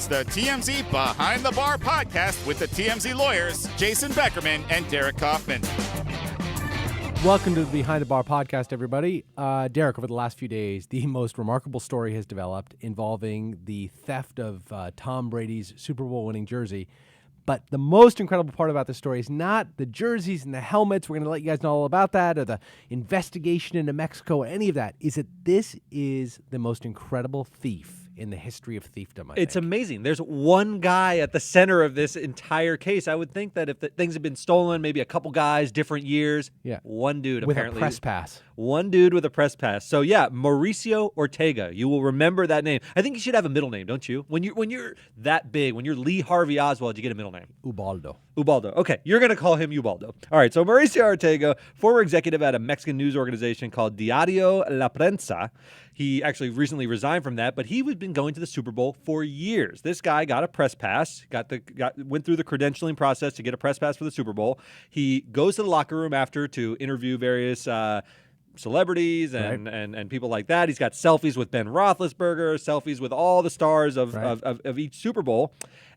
It's the TMZ Behind the Bar podcast with the TMZ lawyers, Jason Beckerman and Derek Kaufman. Welcome to the Behind the Bar podcast, everybody. Derek, over the last few days, the most remarkable story has developed involving the theft of Tom Brady's Super Bowl winning jersey. But the most incredible part about this story is not the jerseys and the helmets. We're going to let you guys know all about that, or the investigation into Mexico, or any of that. Is that this is the most incredible thief in the history of thiefdom, I It's think. amazing. There's one guy at the center of this entire case. I would think that if things had been stolen, maybe a couple guys, different years. Yeah. One dude With apparently. a press pass. One dude with a press pass. So yeah, Mauricio Ortega. You will remember that name. I think you should have a middle name, don't you? When you're that big, when you're Lee Harvey Oswald, you get a middle name. Ubaldo. Okay, you're going to call him Ubaldo. All right, so Mauricio Ortega, former executive at a Mexican news organization called Diario La Prensa. He actually recently resigned from that, but he had been going to the Super Bowl for years. This guy got a press pass, went through the credentialing process to get a press pass for the Super Bowl. He goes to the locker room after to interview various celebrities and people like that. He's got selfies with Ben Roethlisberger, selfies with all the stars of each Super Bowl.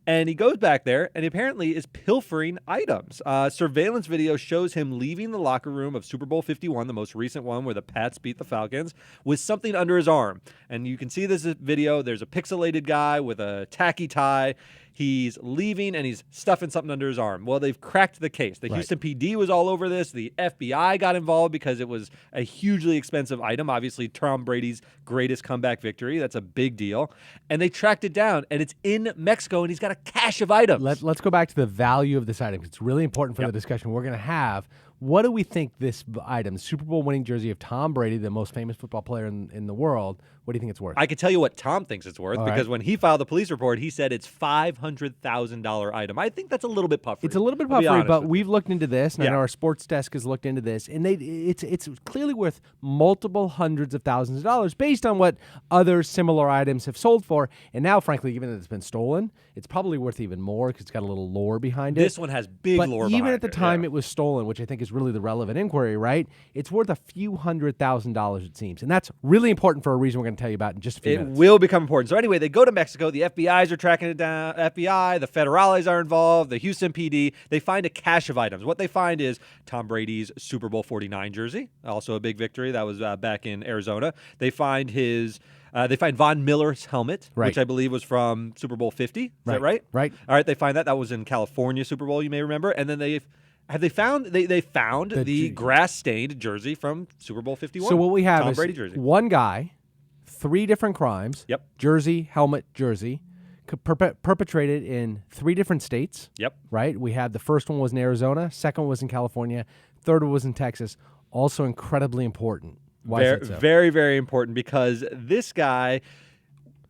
And he goes back there and apparently is pilfering items. Surveillance video shows him leaving the locker room of Super Bowl 51, the most recent one where the Pats beat the Falcons, with something under his arm. And you can see this video. There's a pixelated guy with a tacky tie. He's leaving and he's stuffing something under his arm. Well, they've cracked the case. The Houston PD was all over this. The FBI got involved because it was a hugely expensive item. Obviously, Tom Brady's greatest comeback victory. That's a big deal. And they tracked it down, and it's in Mexico, and he's got a cache of items. Let's go back to the value of this item. It's really important for the discussion we're going to have. What do we think this item, Super Bowl winning jersey of Tom Brady, the most famous football player in the world, what do you think it's worth? I can tell you what Tom thinks it's worth because when he filed the police report, he said it's $500,000 item. I think that's a little bit puffery. It's a little bit puffery, but we've looked into this, and I know our sports desk has looked into this, and it's clearly worth multiple hundreds of thousands of dollars based on what other similar items have sold for. And now, frankly, given that it's been stolen, it's probably worth even more because it's got a little lore behind it. This one has big lore behind it. Even at the time it was stolen, which I think is really the relevant inquiry, right? It's worth a few $100,000, it seems. And that's really important for a reason we're going to tell you about in just a few minutes. It will become important. So anyway, they go to Mexico. The FBI's are tracking it down. FBI, the federales are involved. The Houston PD. They find a cache of items. What they find is Tom Brady's Super Bowl 49 jersey, also a big victory. That was back in Arizona. They find They find Von Miller's helmet, which I believe was from Super Bowl 50. Is that right? Right. All right. They find that. That was in California Super Bowl, you may remember. And then they found the grass-stained jersey from Super Bowl 51. So what we have Tom is Brady jersey. One guy, 3 different crimes. Yep. Jersey, helmet, jersey, perpetrated in 3 different states. Yep. Right? We had the first one was in Arizona, second one was in California, third one was in Texas. Also incredibly important. Why is that so? Very, very important because this guy,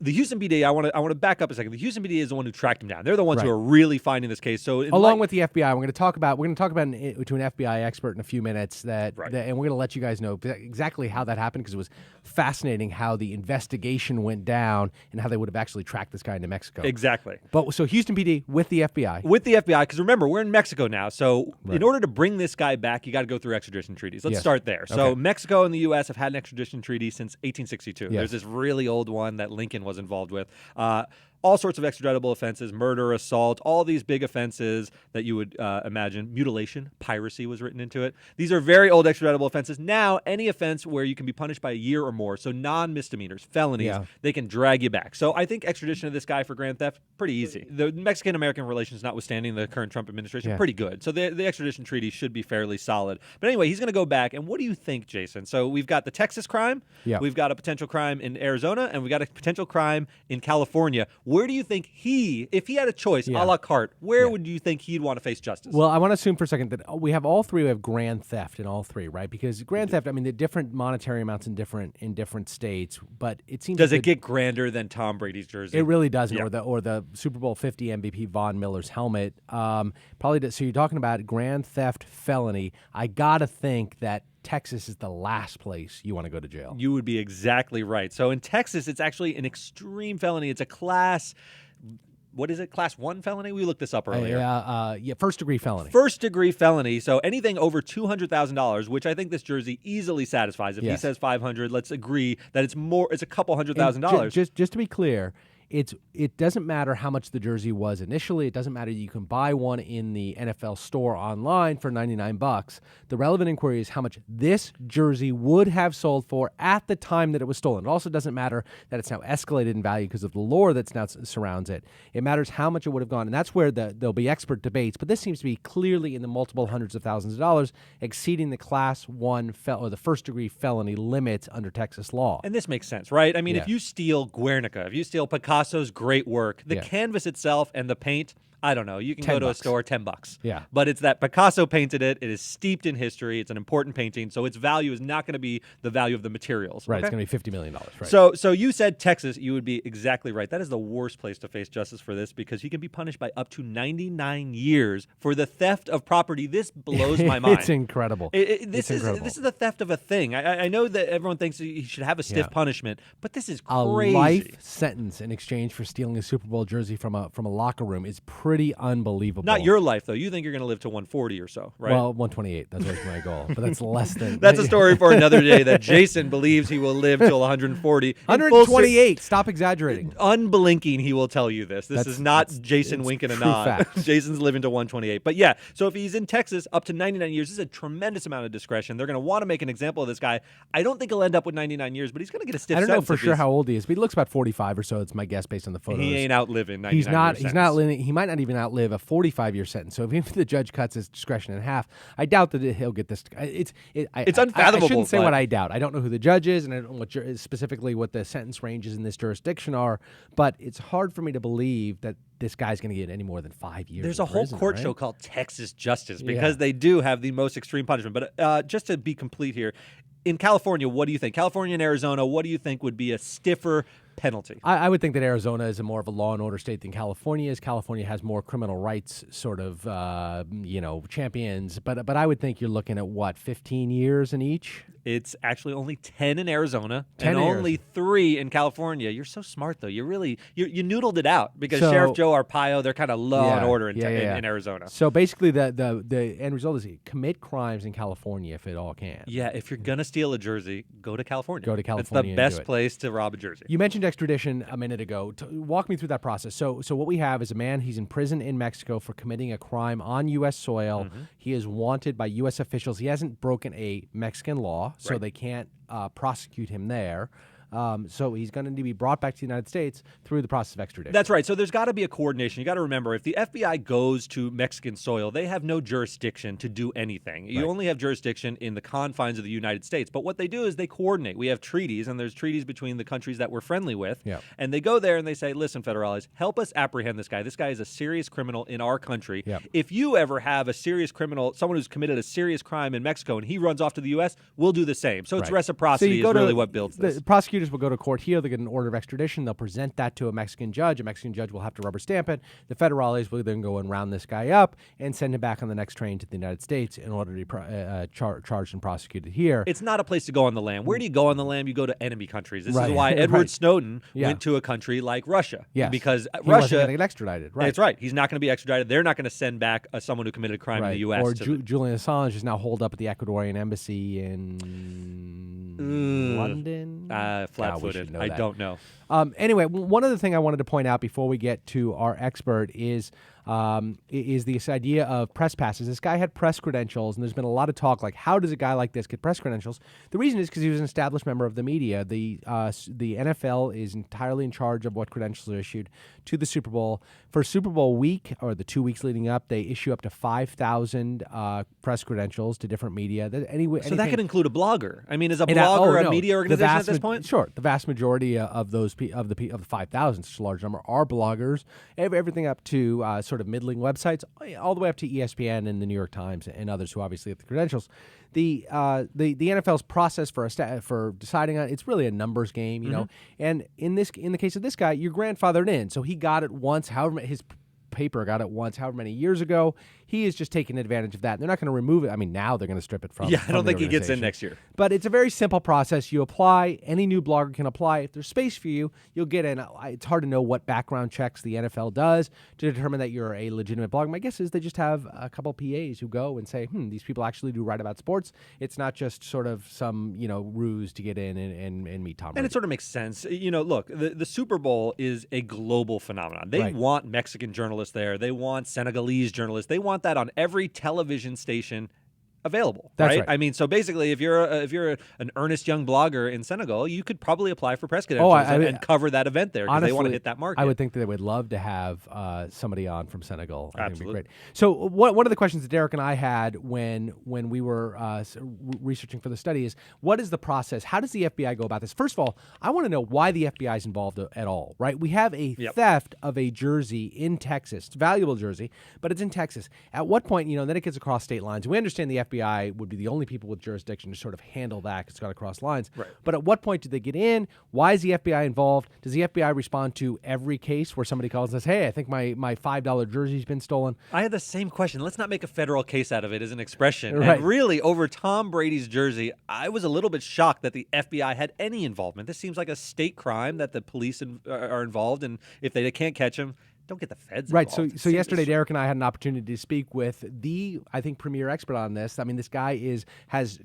the Houston PD, I want to back up a second. The Houston PD is the one who tracked him down. They're the ones who are really finding this case. So along with the FBI, we're going to talk about to an FBI expert in a few minutes and we're going to let you guys know exactly how that happened because it was fascinating how the investigation went down and how they would have actually tracked this guy into Mexico. Exactly. But so Houston PD with the FBI. With the FBI, because remember, we're in Mexico now. So in order to bring this guy back, you got to go through extradition treaties. Let's start there. So Mexico and the U.S. have had an extradition treaty since 1862. There's this really old one that Lincoln was involved with. All sorts of extraditable offenses, murder, assault, all these big offenses that you would imagine. Mutilation, piracy was written into it. These are very old extraditable offenses. Now, any offense where you can be punished by a year or more, so non-misdemeanors, felonies, they can drag you back. So I think extradition of this guy for grand theft, pretty easy. The Mexican-American relations, notwithstanding the current Trump administration, pretty good. So the extradition treaty should be fairly solid. But anyway, he's going to go back. And what do you think, Jason? So we've got the Texas crime, we've got a potential crime in Arizona, and we've got a potential crime in California. Where do you think if he had a choice, a la carte, where would you think he'd want to face justice? Well, I want to assume for a second that we have all 3. We have grand theft in all 3, right? Because grand theft, I mean, the different monetary amounts in different states, but it seems. Does it get grander than Tom Brady's jersey? It really doesn't, or the Super Bowl 50 MVP Von Miller's helmet. Probably. So you're talking about grand theft felony. I gotta think that Texas is the last place you want to go to jail. You would be exactly right. So in Texas, it's actually an extreme felony. It's a class. What is it? Class 1 felony? We looked this up earlier. First-degree felony. First-degree felony. So anything over $200,000, which I think this jersey easily satisfies. If he says $500, let's agree that it's more. It's a couple $100,000. Just to be clear, it doesn't matter how much the jersey was initially. It doesn't matter. You can buy one in the NFL store online for $99. The relevant inquiry is how much this jersey would have sold for at the time that it was stolen. It also doesn't matter that it's now escalated in value because of the lore that's now surrounds it. It matters how much it would have gone, and that's where there'll be expert debates. But this seems to be clearly in the multiple hundreds of thousands of dollars, exceeding the Class 1 or the first-degree felony limit under Texas law. And this makes sense, right? I mean, Yeah. if you steal Guernica, if you steal Picasso's great work, the canvas itself and the paint, I don't know. You can go to a store, $10. Yeah. But it's that Picasso painted it. It is steeped in history. It's an important painting. So its value is not going to be the value of the materials. Right. Okay? It's going to be $50 million. Right. So you said Texas. You would be exactly right. That is the worst place to face justice for this because he can be punished by up to 99 years for the theft of property. This blows my mind. It's incredible. This is the theft of a thing. I know that everyone thinks he should have a stiff punishment, but this is crazy. A life sentence in exchange for stealing a Super Bowl jersey from a locker room is pretty unbelievable. Not your life, though. You think you're going to live to 140 or so, right? Well, 128. That's always my goal. But that's less than... That's a story for another day that Jason believes he will live till 140. 128. Stop exaggerating. Unblinking, he will tell you this. This is not Jason it's winking a true nod. facts. Jason's living to 128. But yeah, so if he's in Texas up to 99 years, this is a tremendous amount of discretion. They're going to want to make an example of this guy. I don't think he'll end up with 99 years, but he's going to get a stiff I don't know sentence for if sure he's- how old he is, but he looks about 45 or so. It's my guess based on the photos. He ain't outliving 99 He's not. year He's not. sentence. He might not even outlive a 45-year sentence. So if the judge cuts his discretion in half, I doubt that he'll get this. It's unfathomable. I shouldn't say but- what I doubt. I don't know who the judge is, and I don't know specifically what the sentence ranges in this jurisdiction are. But it's hard for me to believe that this guy's going to get any more than 5 years. There's in a whole prison, court right? show called Texas Justice because they do have the most extreme punishment. But just to be complete here, in California, what do you think? California and Arizona, what do you think would be a stiffer penalty? I would think that Arizona is more of a law and order state than California is. California has more criminal rights sort of, champions. But I would think you're looking at, 15 years in each? It's actually only 10 in Arizona 10 and in only 3 in California. You're so smart, though. You noodled it out because So- Sheriff Joe Arpaio, they're kind of law and order in yeah. Arizona. So basically, the end result is commit crimes in California if it all can. Yeah, if you're going to steal a jersey, go to California. Go to It's California the and best do it. place to rob a jersey. You mentioned extradition a minute ago. Walk me through that process. So what we have is a man, he's in prison in Mexico for committing a crime on U.S. soil. Mm-hmm. He is wanted by U.S. officials. He hasn't broken a Mexican law, so Right. they can't prosecute him there. So he's going to be brought back to the United States through the process of extradition. That's right. So there's got to be a coordination. You got to remember, if the FBI goes to Mexican soil, they have no jurisdiction to do anything. You Right. only have jurisdiction in the confines of the United States. But what they do is they coordinate. We have treaties, and there's treaties between the countries that we're friendly with. Yeah. And they go there and they say, listen, federales, help us apprehend this guy. This guy is a serious criminal in our country. Yeah. If you ever have a serious criminal, someone who's committed a serious crime in Mexico, and he runs off to the U.S., we'll do the same. So it's Right. reciprocity is really what builds this. The prosecutors will go to court here. They get an order of extradition. They'll present that to a Mexican judge. A Mexican judge will have to rubber stamp it. The federales will then go and round this guy up and send him back on the next train to the United States in order to be charged and prosecuted here. It's not a place to go on the lam. Where do you go on the lam? You go to enemy countries. This Right. is why Edward Right. Snowden Yeah. went to a country like Russia. Yes. Because he wasn't Russia, going to get extradited. Right. that's right. He's not going to be extradited. They're not going to send back someone who committed a crime in Right. the U.S. Or to Julian Assange is now holed up at the Ecuadorian embassy in London. God, we flat-footed. should know I that. don't know. Anyway, one other thing I wanted to point out before we get to our expert is this idea of press passes. This guy had press credentials, and there's been a lot of talk like, how does a guy like this get press credentials? The reason is because he was an established member of the media. The NFL is entirely in charge of what credentials are issued to the Super Bowl. For Super Bowl week, or the 2 weeks leading up, they issue up to 5,000 press credentials to different media. So that could include a blogger. I mean, is a blogger a media organization at this point? Sure. The vast majority of those of the 5,000, such a large number, are bloggers. Everything up to sort of middling websites, all the way up to ESPN and the New York Times and others who obviously have the credentials. The NFL's process for deciding on it's really a numbers game, you know. And in the case of this guy, you're grandfathered in, so he got it once. However, his paper got it once, however many years ago. he is just taking advantage of that. They're not going to remove it. I mean, now they're going to strip it from. Yeah, I from don't the think he gets in organization. next year. But it's a very simple process. You apply. Any new blogger can apply. If there's space for you, you'll get in. It's hard to know what background checks the NFL does to determine that you're a legitimate blogger. My guess is they just have a couple PAs who go and say, these people actually do write about sports. It's not just sort of some, ruse to get in and meet Tom Brady. And it sort of makes sense. Look, the Super Bowl is a global phenomenon. They Right. want Mexican journalists there. They want Senegalese journalists. They want that on every television station available. That's right. I mean, so basically, if you're an earnest young blogger in Senegal, you could probably apply for press credentials and cover that event there because they want to hit that market. I would think that they would love to have somebody on from Senegal. I think it'd be Absolutely. great. So one of the questions that Derek and I had when we were researching for the study is, what is the process? How does the FBI go about this? First of all, I want to know why the FBI is involved at all, right? We have a theft of a jersey in Texas. It's a valuable jersey, but it's in Texas. At what point, then it gets across state lines. We understand the FBI would be the only people with jurisdiction to sort of handle that because it's got to cross lines. Right. But at what point do they get in? Why is the FBI involved? Does the FBI respond to every case where somebody calls and says, hey, I think my $5 jersey's been stolen? I had the same question. Let's not make a federal case out of it as an expression. Right. And really, over Tom Brady's jersey, I was a little bit shocked that the FBI had any involvement. This seems like a state crime that the police are involved in. If they can't catch him, don't get the feds involved. Right. So yesterday, Derek and I had an opportunity to speak with the, I think, premier expert on this. I mean, this guy has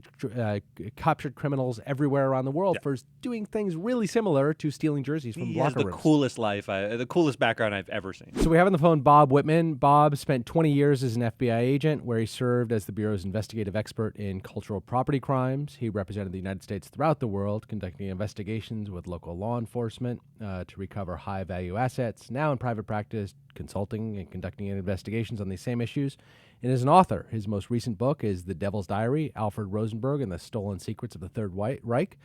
captured criminals everywhere around the world for doing things really similar to stealing jerseys from He has locker the rooms. coolest life, the coolest background I've ever seen. So we have on the phone Bob Whitman. Bob spent 20 years as an FBI agent where he served as the Bureau's investigative expert in cultural property crimes. He represented the United States throughout the world, conducting investigations with local law enforcement to recover high-value assets. Now in private practice, consulting and conducting investigations on these same issues. And as an author, his most recent book is The Devil's Diary, Alfred Rosenberg and the Stolen Secrets of the Third Reich,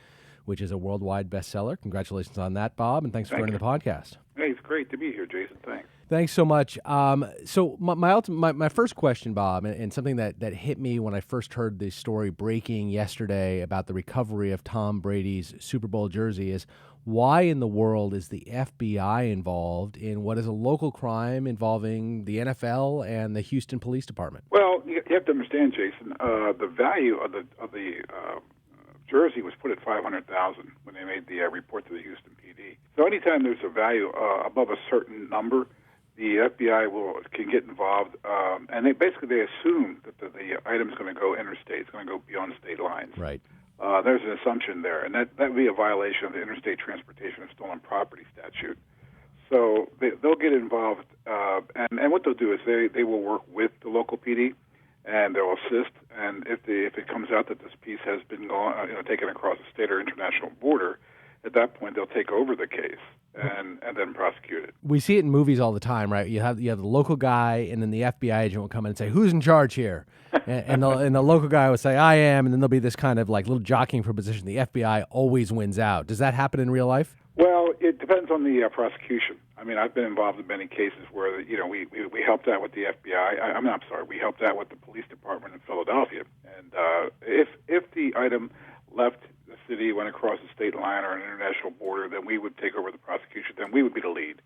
which is a worldwide bestseller. Congratulations on that, Bob, and thanks for joining the podcast. Hey, it's great to be here, Jason. Thanks. Thanks so much. So my first question, Bob, and something that hit me when I first heard the story breaking yesterday about the recovery of Tom Brady's Super Bowl jersey is, why in the world is the FBI involved in what is a local crime involving the NFL and the Houston Police Department? Well, you have to understand, Jason. The value of the jersey was put at $500,000 when they made the report to the Houston PD. So anytime there's a value above a certain number, the FBI can get involved, and they assume that the item's going to go interstate. It's going to go beyond state lines. Right. There's an assumption there, and that would be a violation of the Interstate Transportation of Stolen Property statute. So they'll get involved, and what they'll do is they will work with the local PD, and they'll assist. And if it comes out that this piece has been taken across a state or international border, at that point they'll take over the case and then prosecute it. We see it in movies all the time, right? You have the local guy, and then the FBI agent will come in and say, "Who's in charge here?" and the local guy will say, "I am," and then there'll be this kind of like little jockeying for position. The FBI always wins out. Does that happen in real life? Well, it depends on the prosecution. I mean, I've been involved in many cases where we helped out with the FBI. We helped out with the police department in Philadelphia, and if the item left the city, went across the state line or an international border, then we would take over the prosecution. Then we would be the lead.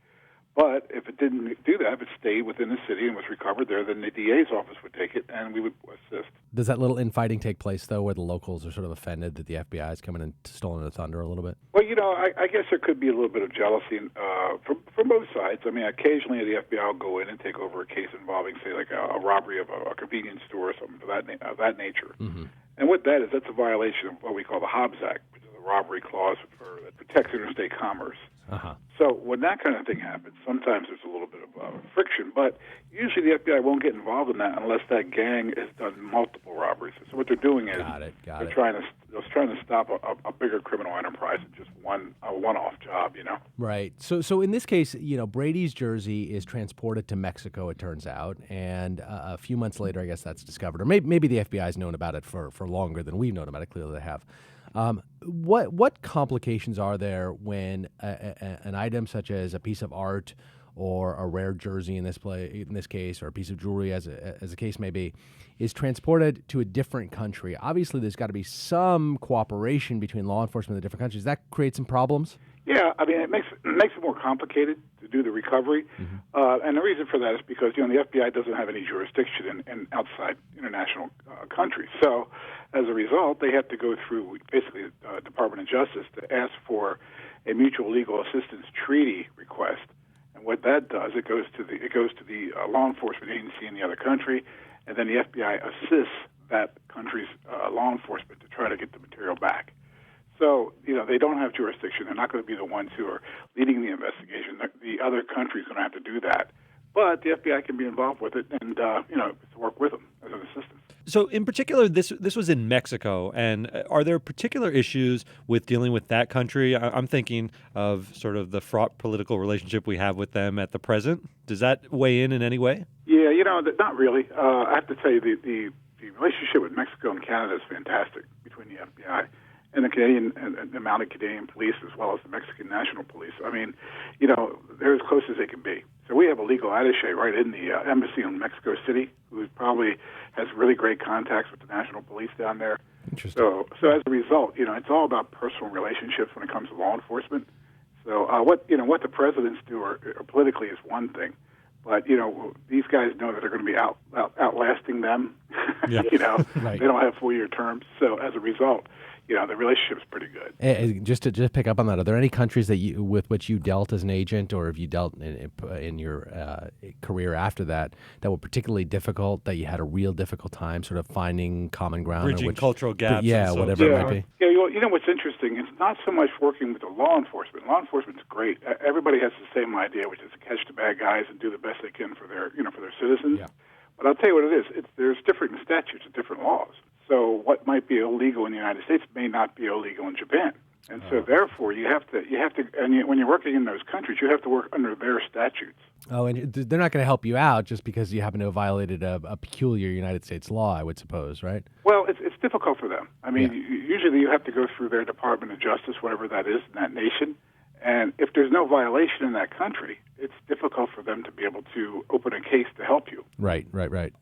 But if it didn't do that, if it stayed within the city and was recovered there, then the DA's office would take it and we would assist. Does that little infighting take place, though, where the locals are sort of offended that the FBI is coming and stolen their thunder a little bit? Well, I guess there could be a little bit of jealousy from both sides. I mean, occasionally the FBI will go in and take over a case involving, say, like a robbery of a convenience store or something of that nature. Mm-hmm. And what that is, that's a violation of what we call the Hobbs Act, which is a robbery clause that protects interstate commerce. Uh-huh. So when that kind of thing happens, sometimes there's a little bit of friction, but usually the FBI won't get involved in that unless that gang has done multiple robberies. So what they're doing is they're trying to stop a bigger criminal enterprise than just a one-off job, Right. So in this case, Brady's jersey is transported to Mexico, it turns out, and a few months later, I guess that's discovered. Or maybe the FBI has known about it for longer than we've known about it. Clearly they have. What complications are there when an item such as a piece of art or a rare jersey in this case, or a piece of jewelry, as the case may be, is transported to a different country. Obviously, there's got to be some cooperation between law enforcement in the different countries. That creates some problems? Yeah, I mean, it makes it more complicated to do the recovery, and the reason for that is because the FBI doesn't have any jurisdiction in outside international countries. So, as a result, they have to go through basically the Department of Justice to ask for a mutual legal assistance treaty request. And what that does, it goes to the law enforcement agency in the other country, and then the FBI assists that country's law enforcement to try to get the material back. So, they don't have jurisdiction. They're not going to be the ones who are leading the investigation. The other country is going to have to do that. But the FBI can be involved with it and, to work with them as an assistant. So, in particular, this was in Mexico. And are there particular issues with dealing with that country? I'm thinking of sort of the fraught political relationship we have with them at the present. Does that weigh in any way? Yeah, not really. I have to tell you, the relationship with Mexico and Canada is fantastic between the FBI and the Canadian and the mounted Canadian police, as well as the Mexican National Police. I mean, they're as close as they can be. So we have a legal attaché right in the embassy in Mexico City, who probably has really great contacts with the National Police down there. Interesting. So as a result, it's all about personal relationships when it comes to law enforcement. So what the presidents do or politically is one thing. But, these guys know that they're going to be outlasting them. Yeah. Right. They don't have 4-year terms. So as a result, the relationship's pretty good. Just to pick up on that, are there any countries that with which you dealt as an agent, or have you dealt in your career after that were particularly difficult, that you had a real difficult time sort of finding common ground? Bridging cultural gaps. Whatever it might be. Yeah, what's interesting, it's not so much working with the law enforcement. Law enforcement's great. Everybody has the same idea, which is to catch the bad guys and do the best they can for their citizens. Yeah. But I'll tell you what it is. There's different statutes and different laws. So what might be illegal in the United States may not be illegal in Japan. And so therefore when you're working in those countries, you have to work under their statutes. Oh, and they're not going to help you out just because you happen to have violated a peculiar United States law, I would suppose, right? Well, it's difficult for them. I mean, usually you have to go through their Department of Justice, whatever that is in that nation. And if there's no violation in that country, it's difficult for them to be able to open a case to help you. Right.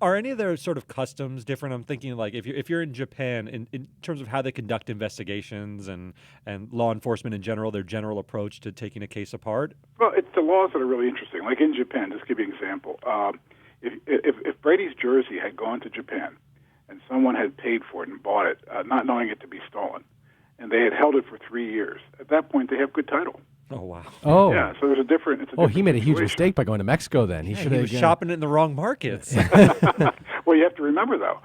Are any of their sort of customs different? I'm thinking like if you're in Japan, in terms of how they conduct investigations and law enforcement in general, their general approach to taking a case apart? Well, it's the laws that are really interesting. Like in Japan, just to give you an example, if Brady's jersey had gone to Japan and someone had paid for it and bought it, not knowing it to be stolen, and they had held it for 3 years, at that point they have good title. Oh, wow. Oh. Yeah, so there's a different... He made a huge mistake by going to Mexico then. He was shopping it in the wrong markets. Well, you have to remember, though,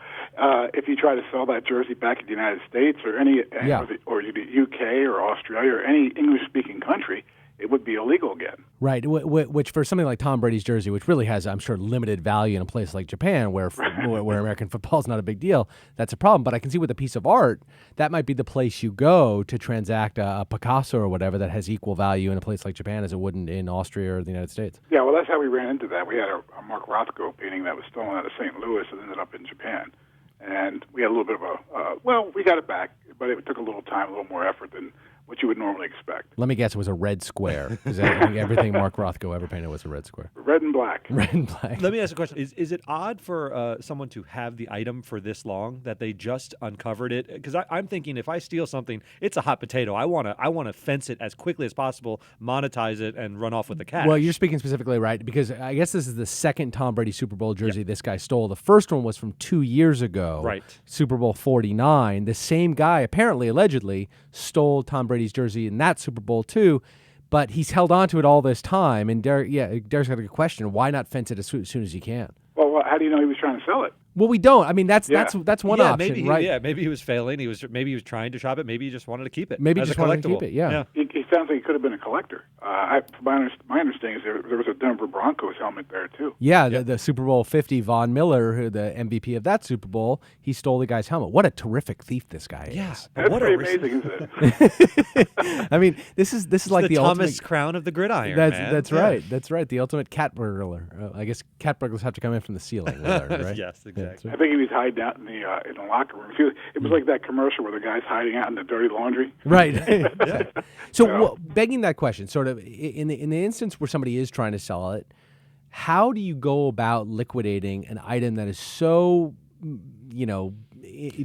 if you try to sell that jersey back in the United States or or the UK or Australia or any English-speaking country, it would be illegal again. Right, which for something like Tom Brady's jersey, which really has, I'm sure, limited value in a place like Japan where American football is not a big deal, that's a problem. But I can see with a piece of art, that might be the place you go to transact a Picasso or whatever that has equal value in a place like Japan as it wouldn't in Austria or the United States. Yeah, well, that's how we ran into that. We had a Mark Rothko painting that was stolen out of St. Louis and ended up in Japan. And we had a little bit of we got it back, but it took a little time, a little more effort than what you would normally expect. Let me guess, it was a red square. Because I think everything Mark Rothko ever painted was a red square. Red and black. Red and black. Let me ask a question. Is it odd for someone to have the item for this long, that they just uncovered it? Because I'm thinking if I steal something, it's a hot potato. I want to fence it as quickly as possible, monetize it, and run off with the cash. Well, you're speaking specifically right, because I guess this is the second Tom Brady Super Bowl jersey this guy stole. The first one was from 2 years ago. Right. Super Bowl 49. The same guy, apparently, allegedly, stole Tom Brady's jersey in that Super Bowl too, but he's held on to it all this time. And Derek's got a good question. Why not fence it as soon as you can? Well, how do you know he was trying to sell it? Well, we don't. I mean, that's one option, right? Maybe he was failing. Maybe he was trying to shop it. Maybe he just wanted to keep it. Maybe as just a wanted to collectible. keep it. Yeah. He sounds like he could have been a collector. My understanding is there was a Denver Broncos helmet there too. Yeah, the Super Bowl 50, Von Miller, who the MVP of that Super Bowl, he stole the guy's helmet. What a terrific thief this guy is! Yes, that's pretty amazing, isn't it? I mean, this is like the Thomas ultimate Crown of the gridiron. That's right. That's right. The ultimate cat burglar. I guess cat burglars have to come in from the ceiling, right? Yes, exactly. exactly. I think he was hiding out in the locker room. It was like that commercial where the guy's hiding out in the dirty laundry. Right. Yeah. So, begging that question, sort of in the instance where somebody is trying to sell it, how do you go about liquidating an item that is so,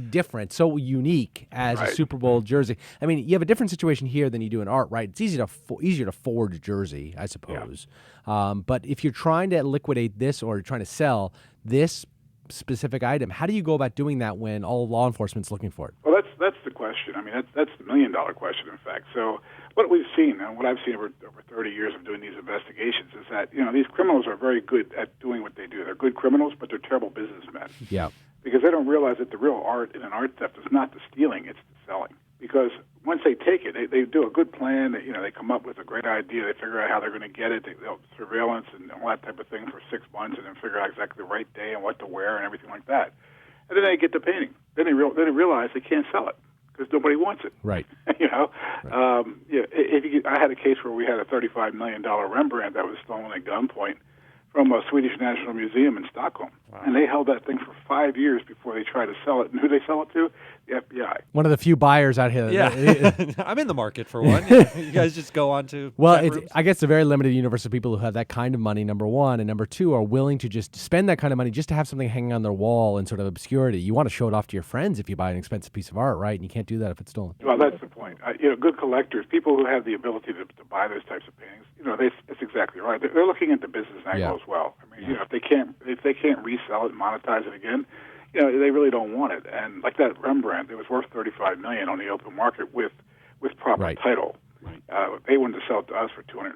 different, so unique as a Super Bowl jersey? I mean, you have a different situation here than you do in art, right? It's easier to forge a jersey, I suppose. Yeah. But if you're trying to liquidate this or trying to sell this specific item, how do you go about doing that when all law enforcement's looking for it? Well, that's the question. I mean, that's the million-dollar question, in fact. So what we've seen, and what I've seen over 30 years of doing these investigations, is that these criminals are very good at doing what they do. They're good criminals, but they're terrible businessmen. Yeah. Because they don't realize that the real art in an art theft is not the stealing, it's the selling. Because once they take it, they do a good plan. They come up with a great idea. They figure out how they're going to get it. They'll surveillance and all that type of thing for 6 months, and then figure out exactly the right day and what to wear and everything like that. And then they get the painting. Then they realize they can't sell it because nobody wants it. Right. I had a case where we had a $35 million Rembrandt that was stolen at gunpoint from a Swedish National Museum in Stockholm. Wow. And they held that thing for 5 years before they tried to sell it. And who they sell it to? The FBI. One of the few buyers out here. Yeah. I'm in the market for one. You guys just go on to I guess a very limited universe of people who have that kind of money, number one, and number two, are willing to just spend that kind of money just to have something hanging on their wall in sort of obscurity. You want to show it off to your friends if you buy an expensive piece of art, right? And you can't do that if it's stolen. Well, that's the point. Good collectors, people who have the ability to buy those types of paintings, that's exactly right. They're looking at the business angle as well. I mean, if they can't resell it and monetize it again, they really don't want it. And like that Rembrandt, it was worth $35 million on the open market with proper title. Right. They wanted to sell it to us for $250,000.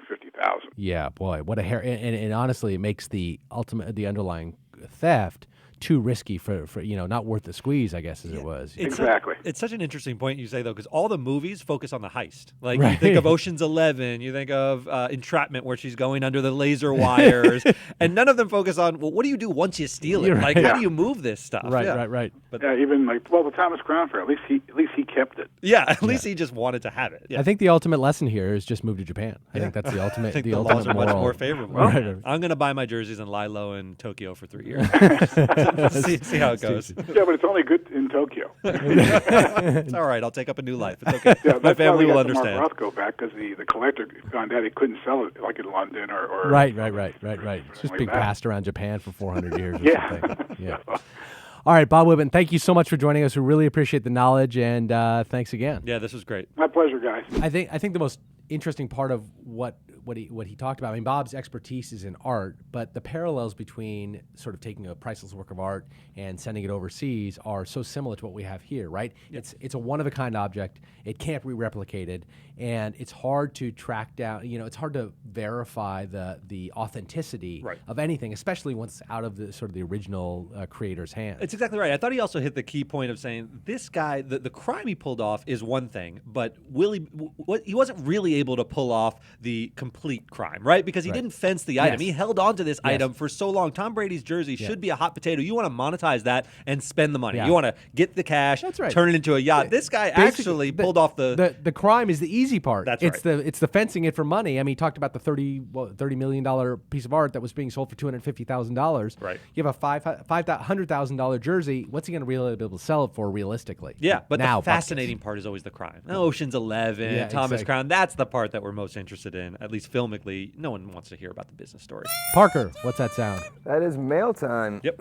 Yeah, boy, what a hair! And honestly, it makes the underlying theft too risky for not worth the squeeze, I guess, as it was. Exactly. It's such an interesting point you say, though, because all the movies focus on the heist. Like, you think of Ocean's 11, you think of Entrapment, where she's going under the laser wires, and none of them focus on, well, what do you do once you steal it? Like, how do you move this stuff? Right. But even the Thomas Crown Fair, at least he kept it. Yeah, at least he just wanted to have it. Yeah. I think the ultimate lesson here is just move to Japan. I think that's the ultimate. I think the laws ultimate are much moral. more favorable. I'm going to buy my jerseys and lie low in Tokyo for 3 years. see how it goes. Yeah, but it's only good in Tokyo. It's all right. I'll take up a new life. It's okay. Yeah, my family will understand. Mark Rothko back because the collector found out he couldn't sell it like in London or right. It's just being passed around Japan for 400 years or something. Yeah. All right, Bob Whitman, thank you so much for joining us. We really appreciate the knowledge, and thanks again. Yeah, this was great. My pleasure, guys. I think the most interesting part of what he talked about, I mean, Bob's expertise is in art, but the parallels between sort of taking a priceless work of art and sending it overseas are so similar to what we have here, right? Yep. It's a one-of-a-kind object. It can't be replicated, and it's hard to track down, it's hard to verify the authenticity of anything, especially once it's out of the sort of the original creator's hands. It's exactly right. I thought he also hit the key point of saying this guy, the crime he pulled off is one thing, but he wasn't really able to pull off the complete crime, right? Because he didn't fence the item. He held on to this item for so long. Tom Brady's jersey should be a hot potato. You want to monetize that and spend the money. You want to get the cash, turn it into a yacht. This guy actually pulled off the crime is the easy part. That's right. It's the fencing it for money. I mean, he talked about the $30 million piece of art that was being sold for $250,000. Right. You have a $100,000 jersey. What's he going to really be able to sell it for realistically? Yeah, but the fascinating part is always the crime. Ocean's 11, Thomas Crown. That's the part that we're most interested in, at least filmically. No one wants to hear about the business story. Parker, what's that sound? That is mail time. Yep.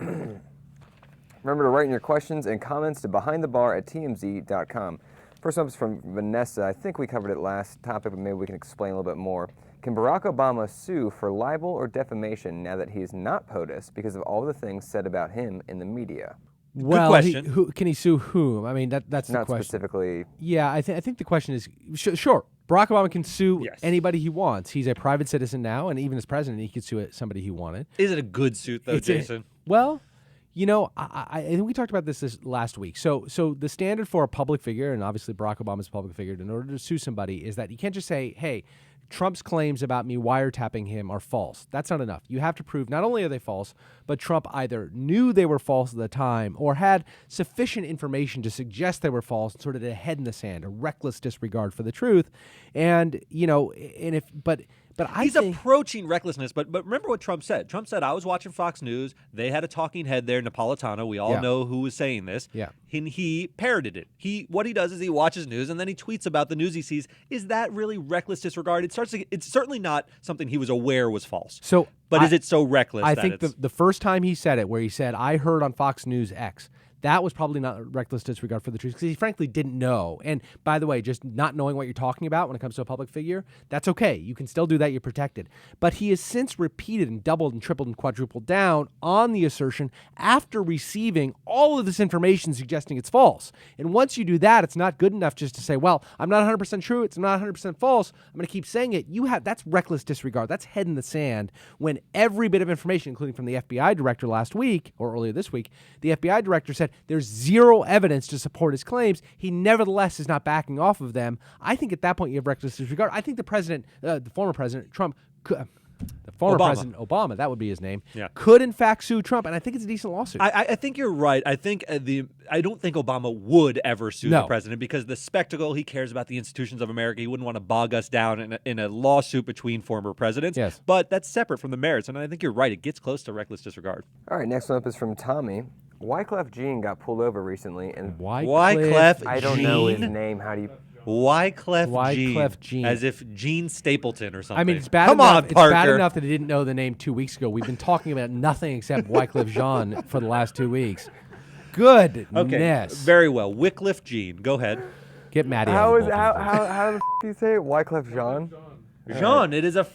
Remember to write in your questions and comments to behindthebar@tmz.com. First up is from Vanessa. I think we covered it last topic, but maybe we can explain a little bit more. Can Barack Obama sue for libel or defamation now that he is not POTUS because of all the things said about him in the media? Well, good question. Can he sue whom? I mean, that's the question. Not specifically. Yeah, I think the question is, sure, Barack Obama can sue anybody he wants. He's a private citizen now, and even as president, he could sue somebody he wanted. Is it a good suit, though, Jason? I think we talked about this last week. So the standard for a public figure, and obviously Barack Obama's a public figure, in order to sue somebody is that you can't just say, hey, Trump's claims about me wiretapping him are false. That's not enough. You have to prove not only are they false, but Trump either knew they were false at the time or had sufficient information to suggest they were false, sort of a head in the sand, a reckless disregard for the truth. And, but But he's approaching recklessness. But remember what Trump said. Trump said, I was watching Fox News. They had a talking head there, Napolitano. We all know who was saying this. Yeah. And he parroted it. What he does is he watches news and then he tweets about the news he sees. Is that really reckless disregard? It's certainly not something he was aware was false. But is it so reckless? I think the first time he said it, where he said, I heard on Fox News X, that was probably not reckless disregard for the truth because he frankly didn't know. And by the way, just not knowing what you're talking about when it comes to a public figure, that's okay. You can still do that. You're protected. But he has since repeated and doubled and tripled and quadrupled down on the assertion after receiving all of this information suggesting it's false. And once you do that, it's not good enough just to say, well, I'm not 100% true. It's not 100% false. I'm going to keep saying it. That's reckless disregard. That's head in the sand when every bit of information, including from the FBI director last week or earlier this week, the FBI director said, there's zero evidence to support his claims. He nevertheless is not backing off of them. I think at that point you have reckless disregard. I think the former President Trump, President Obama, that would be his name, could in fact sue Trump, and I think it's a decent lawsuit. I think you're right. I think I don't think Obama would ever sue the president because the spectacle, he cares about the institutions of America. He wouldn't want to bog us down in a lawsuit between former presidents. Yes. But that's separate from the merits, and I think you're right. It gets close to reckless disregard. All right, next one up is from Tommy. Wyclef Jean got pulled over recently, and Wyclef I don't know his name. How do you? Wyclef Jean, as if Gene Stapleton or something. I mean, it's bad enough. It's bad enough that he didn't know the name 2 weeks ago. We've been talking about nothing except Wyclef Jean for the last 2 weeks. Goodness. Okay, very well. Wyclef Jean, go ahead. Get Maddie. How the f do you say it? Wyclef Jean? Jean, it is a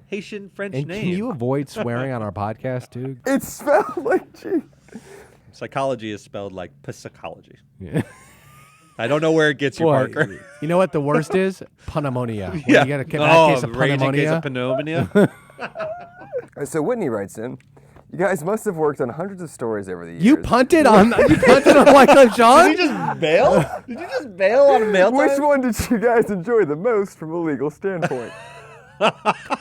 Haitian French name. Can you avoid swearing on our podcast, too? It's spelled like G. Psychology is spelled like psychology. Yeah. I don't know where it gets you, Boy, Parker. You know what the worst is? Pneumonia. You get a bad case of pneumonia. So Whitney writes in, you guys must have worked on hundreds of stories over the years. You punted on Wyclef Jean? Did you just bail? Did you just bail on a mail time? Which one did you guys enjoy the most from a legal standpoint?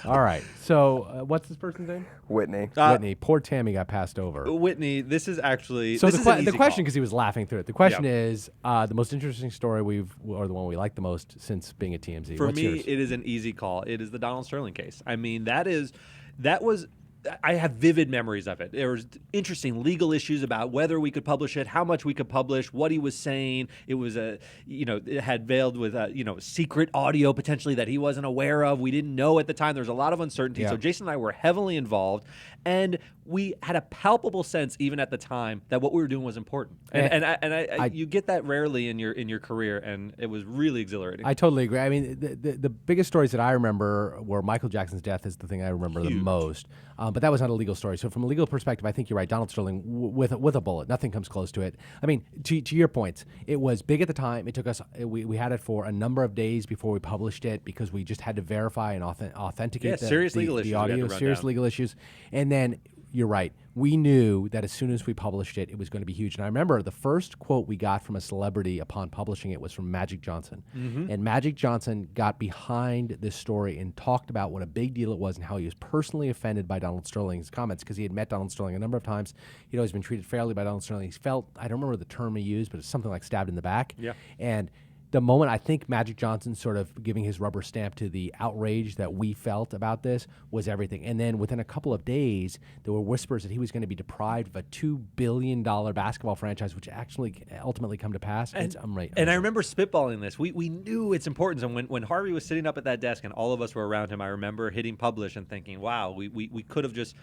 All right. So what's this person's name? Whitney. Whitney. Poor Tammy got passed over. Whitney, this is actually... So the question, because he was laughing through it, the question is the most interesting story or the one we like the most since being at TMZ. For What's me, yours? it is an easy call. It is the Donald Sterling case. I mean, that was... I have vivid memories of it. There was interesting legal issues about whether we could publish it, how much we could publish, what he was saying. It was it had veiled with secret audio potentially that he wasn't aware of. We didn't know at the time. There was a lot of uncertainty. Yeah. So Jason and I were heavily involved, and we had a palpable sense even at the time that what we were doing was important. And you get that rarely in your career, and it was really exhilarating. I totally agree. I mean, the biggest stories that I remember were Michael Jackson's death is the thing I remember the most. But that was not a legal story. So from a legal perspective, I think you're right. Donald Sterling with a bullet. Nothing comes close to it. I mean, to your points, it was big at the time. It took us, we had it for a number of days before we published it because we just had to verify and authenticate the audio, serious legal issues. And then you're right. We knew that as soon as we published it, it was going to be huge. And I remember the first quote we got from a celebrity upon publishing it was from Magic Johnson. Mm-hmm. And Magic Johnson got behind this story and talked about what a big deal it was and how he was personally offended by Donald Sterling's comments because he had met Donald Sterling a number of times. He'd always been treated fairly by Donald Sterling. He felt, I don't remember the term he used, but it's something like stabbed in the back. Yeah. And the moment I think Magic Johnson sort of giving his rubber stamp to the outrage that we felt about this was everything. And then within a couple of days, there were whispers that he was going to be deprived of a $2 billion basketball franchise, which actually ultimately come to pass. And I remember spitballing this. We knew its importance. And when Harvey was sitting up at that desk and all of us were around him, I remember hitting publish and thinking, wow, we could have just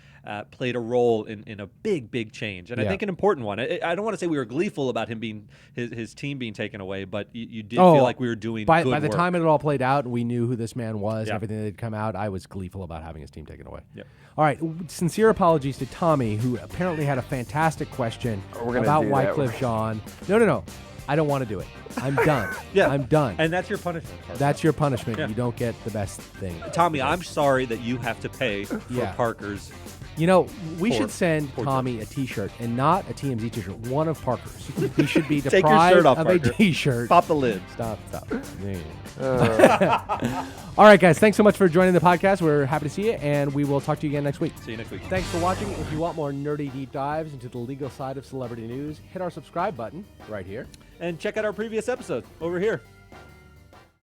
played a role in a big change. And I think an important one. I don't want to say we were gleeful about him his team being taken away, but you did feel like we were doing good work. By the time it all played out and we knew who this man was and everything that had come out, I was gleeful about having his team taken away. Yep. All right. Sincere apologies to Tommy, who apparently had a fantastic question about Wyclef Jean. No. I don't want to do it. I'm done. I'm done. And that's your punishment. Parker. That's your punishment. Yeah. You don't get the best thing. Tommy, I'm sorry that you have to pay for Parker's. You know, we should send Tommy a T-shirt, and not a TMZ T-shirt, one of Parker's. He should be deprived Take your shirt off, of Parker. a T-shirt. Pop the lid. Stop. All right, guys. Thanks so much for joining the podcast. We're happy to see you, and we will talk to you again next week. See you next week. Thanks for watching. If you want more nerdy deep dives into the legal side of celebrity news, hit our subscribe button right here. And check out our previous episode over here.